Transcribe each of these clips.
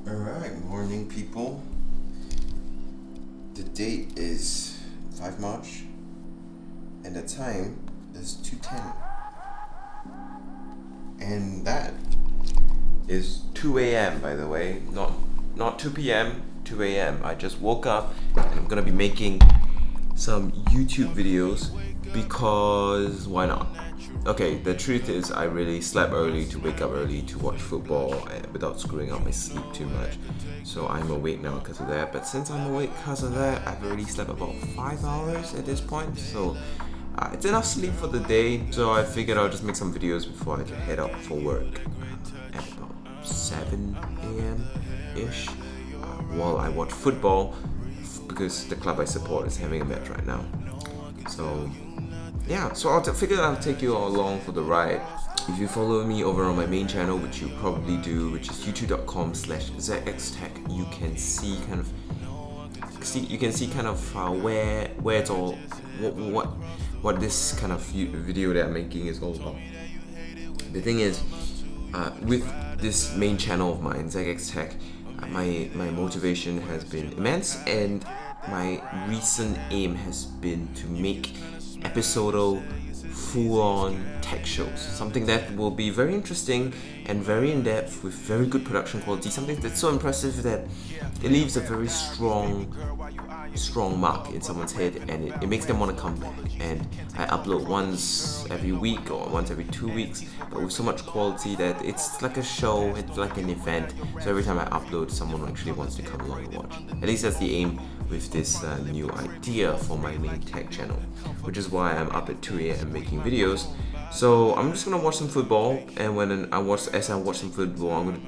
Alright, morning people. The date is 5 March and the time is 2:10. And that is 2 a.m. by the way, not 2 p.m., 2 a.m. I just woke up and I'm gonna be making some YouTube videos because why not? Okay, the truth is I really slept early to wake up early to watch football without screwing up my sleep too much. So I'm awake now because of that. But since I'm awake because of that, I've already slept about 5 hours at this point. So it's enough sleep for the day. So I figured I'll just make some videos before I head out for work at about 7 a.m. ish while I watch football because the club I support is having a match right now. So yeah, so figured I'll take you all along for the ride. If you follow me over on my main channel, which you probably do, which is youtube.com/zxtech, you can see kind of where it's all what this kind of video that I'm making is all about. The thing is, with this main channel of mine, zxtech, my motivation has been immense, and my recent aim has been to make episodal full-on tech shows, something that will be very interesting and very in-depth with very good production quality, something that's so impressive that it leaves a very strong mark in someone's head, and it makes them want to come back. And I upload once every week or once every 2 weeks, but with so much quality that it's like a show, it's like an event. So every time I upload, someone actually wants to come along and watch. At least that's the aim with this new idea for my main tech channel, which is why I'm up at 2 a.m. making videos. So I'm just gonna watch some football, and as I watch some football, I'm gonna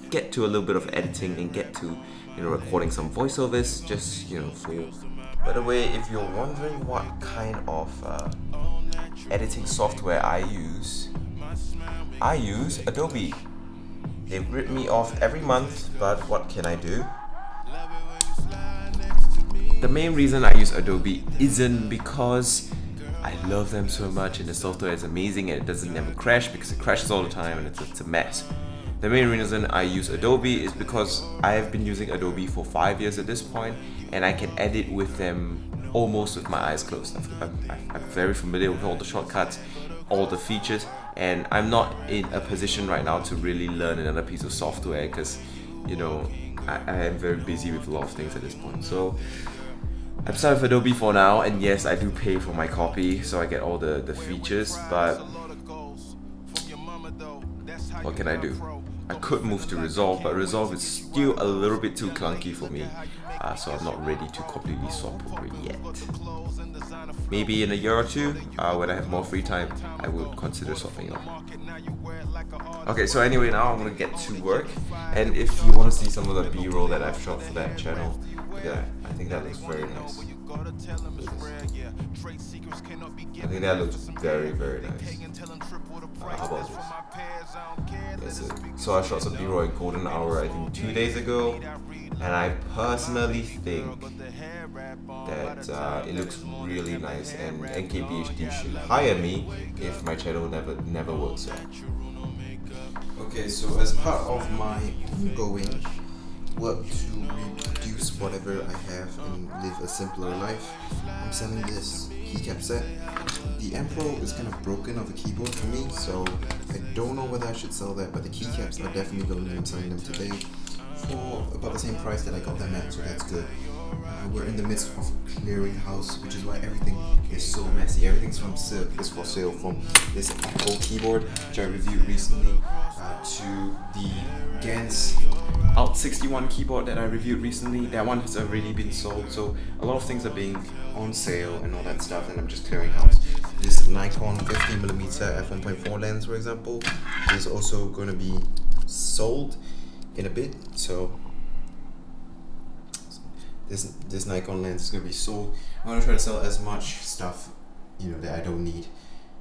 get to a little bit of editing and get to recording some voiceovers, just for. By the way, if you're wondering what kind of editing software I use Adobe. They rip me off every month, but what can I do? The main reason I use Adobe isn't because I love them so much and the software is amazing and it doesn't never crash, because it crashes all the time and it's a mess. The main reason I use Adobe is because I have been using Adobe for 5 years at this point, and I can edit with them almost with my eyes closed. I'm very familiar with all the shortcuts, all the features, and I'm not in a position right now to really learn another piece of software because I am very busy with a lot of things at this point. So I'm starting with Adobe for now, and yes, I do pay for my copy, so I get all the features, but what can I do? I could move to Resolve, but Resolve is still a little bit too clunky for me, so I'm not ready to completely swap over yet. Maybe in a year or two, when I have more free time, I will consider swapping over. Okay, so anyway, now I'm gonna get to work, and if you want to see some of the B-roll that I've shot for that channel, yeah, I think that looks very nice. I think that looks very, very nice. How about this? That's it. So I shot some B-roll in Golden Hour, I think 2 days ago, and I personally think that it looks really nice, and NKBHD should hire me if my channel never works out. Okay, so as part of my ongoing work to reduce whatever I have and live a simpler life, I'm selling this keycap set. The M Pro is kind of broken of a keyboard for me, so I don't know whether I should sell that, but the keycaps are definitely going to be selling them today for about the same price that I got them at, so that's good. We're in the midst of clearing house, which is why everything is so messy. Everything's for sale, from this Apple keyboard, which I reviewed recently, to the Gans Alt 61 keyboard that I reviewed recently. That one has already been sold, so a lot of things are being on sale and all that stuff, and I'm just clearing house. This Nikon 50mm f1.4 lens, for example, is also going to be sold in a bit, so this Nikon lens is going to be sold. I'm going to try to sell as much stuff that I don't need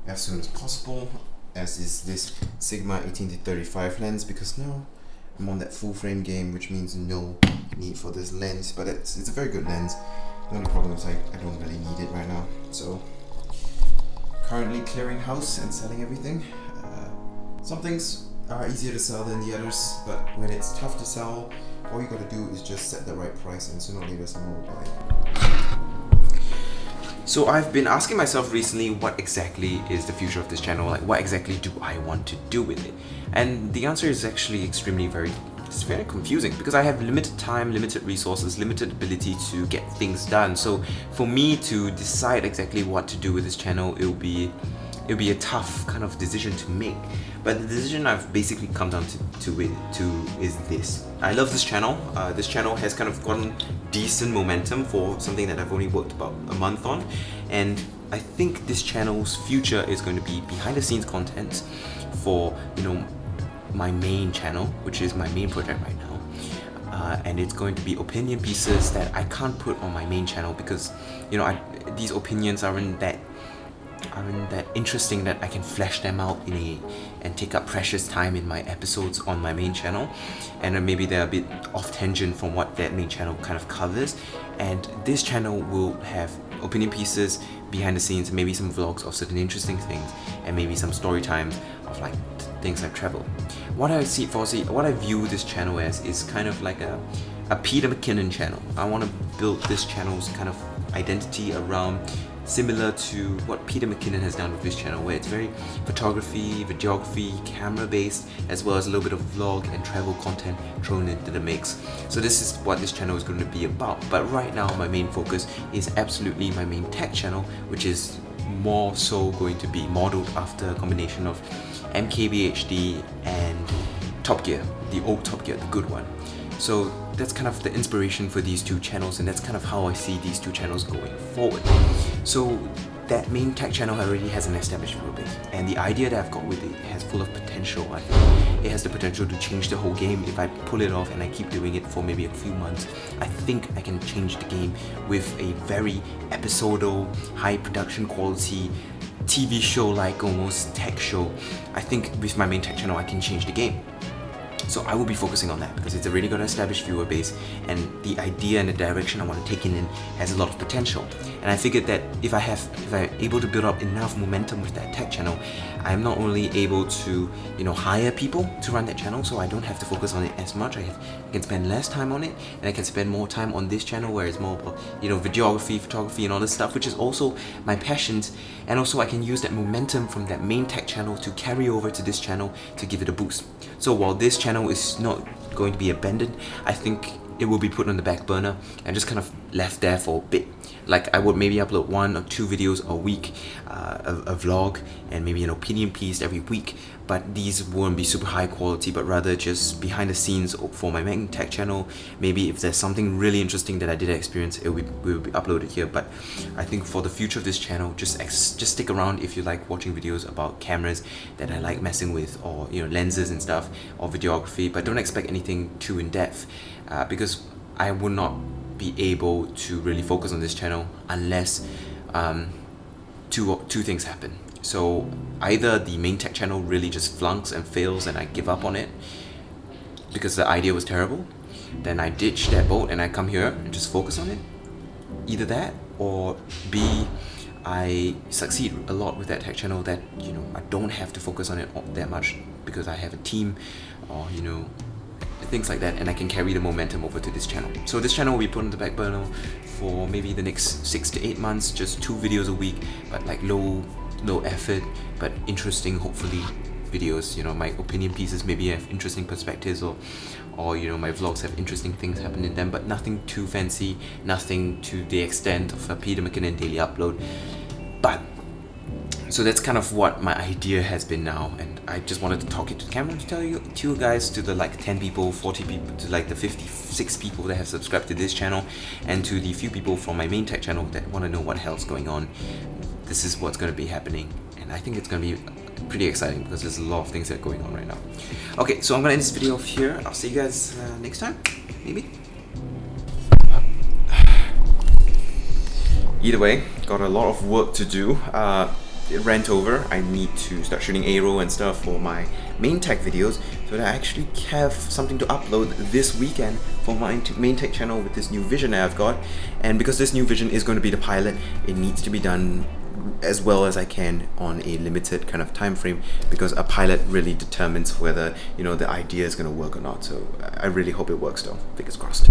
as soon as possible, as is this Sigma 18-35 lens, because now I'm on that full frame game, which means no need for this lens, but it's a very good lens. The only problem is I don't really need it right now. So currently clearing house and selling everything. Some things are easier to sell than the others, but when it's tough to sell, all you gotta do is just set the right price, and sooner or later someone will buy it. So I've been asking myself recently, what exactly is the future of this channel? Like, what exactly do I want to do with it? And the answer is actually it's very confusing, because I have limited time, limited resources, limited ability to get things done. So for me to decide exactly what to do with this channel, it'll be a tough kind of decision to make. But the decision I've basically come down to is this. I love this channel. This channel has kind of gotten decent momentum for something that I've only worked about a month on, and I think this channel's future is going to be behind the scenes content for, you know, my main channel, which is my main project right now. And it's going to be opinion pieces that I can't put on my main channel because, you know, these opinions aren't that interesting that I can flesh them out and take up precious time in my episodes on my main channel, and then maybe they're a bit off tangent from what that main channel kind of covers. And this channel will have opinion pieces, behind the scenes, maybe some vlogs of certain interesting things, and maybe some story times of like things I've traveled. What I view this channel as is kind of like a Peter McKinnon channel. I want to build this channel's kind of identity around similar to what Peter McKinnon has done with this channel, where it's very photography, videography, camera based, as well as a little bit of vlog and travel content thrown into the mix. So this is what this channel is going to be about. But right now my main focus is absolutely my main tech channel, which is more so going to be modeled after a combination of MKBHD and Top Gear, the old Top Gear, the good one. So that's kind of the inspiration for these two channels, and that's kind of how I see these two channels going forward. So that main tech channel already has an established viewer base, and the idea that I've got with it has full of potential. I think it has the potential to change the whole game if I pull it off and I keep doing it for maybe a few months. I think I can change the game with a very episodal, high production quality TV show, like almost tech show. I think with my main tech channel I can change the game. So I will be focusing on that because it's already got an established viewer base, and the idea and the direction I want to take it in has a lot of potential. And I figured that if I'm able to build up enough momentum with that tech channel, I'm not only able to, you know, hire people to run that channel, so I don't have to focus on it as much. I can spend less time on it, and I can spend more time on this channel where it's more about, you know, videography, photography, and all this stuff, which is also my passions. And also I can use that momentum from that main tech channel to carry over to this channel to give it a boost. So while this channel is not going to be abandoned, I think it will be put on the back burner and just kind of left there for a bit. Like I would maybe upload 1 or 2 videos a week, a vlog, and maybe an opinion piece every week. But these won't be super high quality, but rather just behind the scenes for my main tech channel. Maybe if there's something really interesting that I did experience, it will be uploaded here. But I think for the future of this channel, just stick around if you like watching videos about cameras that I like messing with, or, you know, lenses and stuff, or videography. But don't expect anything too in depth, because I would not be able to really focus on this channel unless two things happen. So either the main tech channel really just flunks and fails and I give up on it because the idea was terrible, then I ditch that boat and I come here and just focus on it. Either that, or B, I succeed a lot with that tech channel that, you know, I don't have to focus on it that much because I have a team, or, you know, things like that, and I can carry the momentum over to this channel. So this channel will be put on the back burner for maybe the next 6 to 8 months, just 2 videos a week, but like low effort but interesting, hopefully, videos. You know, my opinion pieces maybe have interesting perspectives, or you know, my vlogs have interesting things happen in them, but nothing too fancy, nothing to the extent of a Peter McKinnon daily upload. But so that's kind of what my idea has been now, and I just wanted to talk it to the camera to tell you guys, to the like 10 people, 40 people, to like the 56 people that have subscribed to this channel, and to the few people from my main tech channel that want to know what the hell's going on. This is what's going to be happening, and I think it's going to be pretty exciting because there's a lot of things that are going on right now. Okay, so I'm going to end this video off here. I'll see you guys next time, maybe. Either way, got a lot of work to do. It ran over. I need to start shooting A-roll and stuff for my main tech videos, so that I actually have something to upload this weekend for my main tech channel with this new vision that I've got. And because this new vision is going to be the pilot, it needs to be done as well as I can on a limited kind of time frame, because a pilot really determines whether, you know, the idea is going to work or not. So I really hope it works though. Fingers crossed.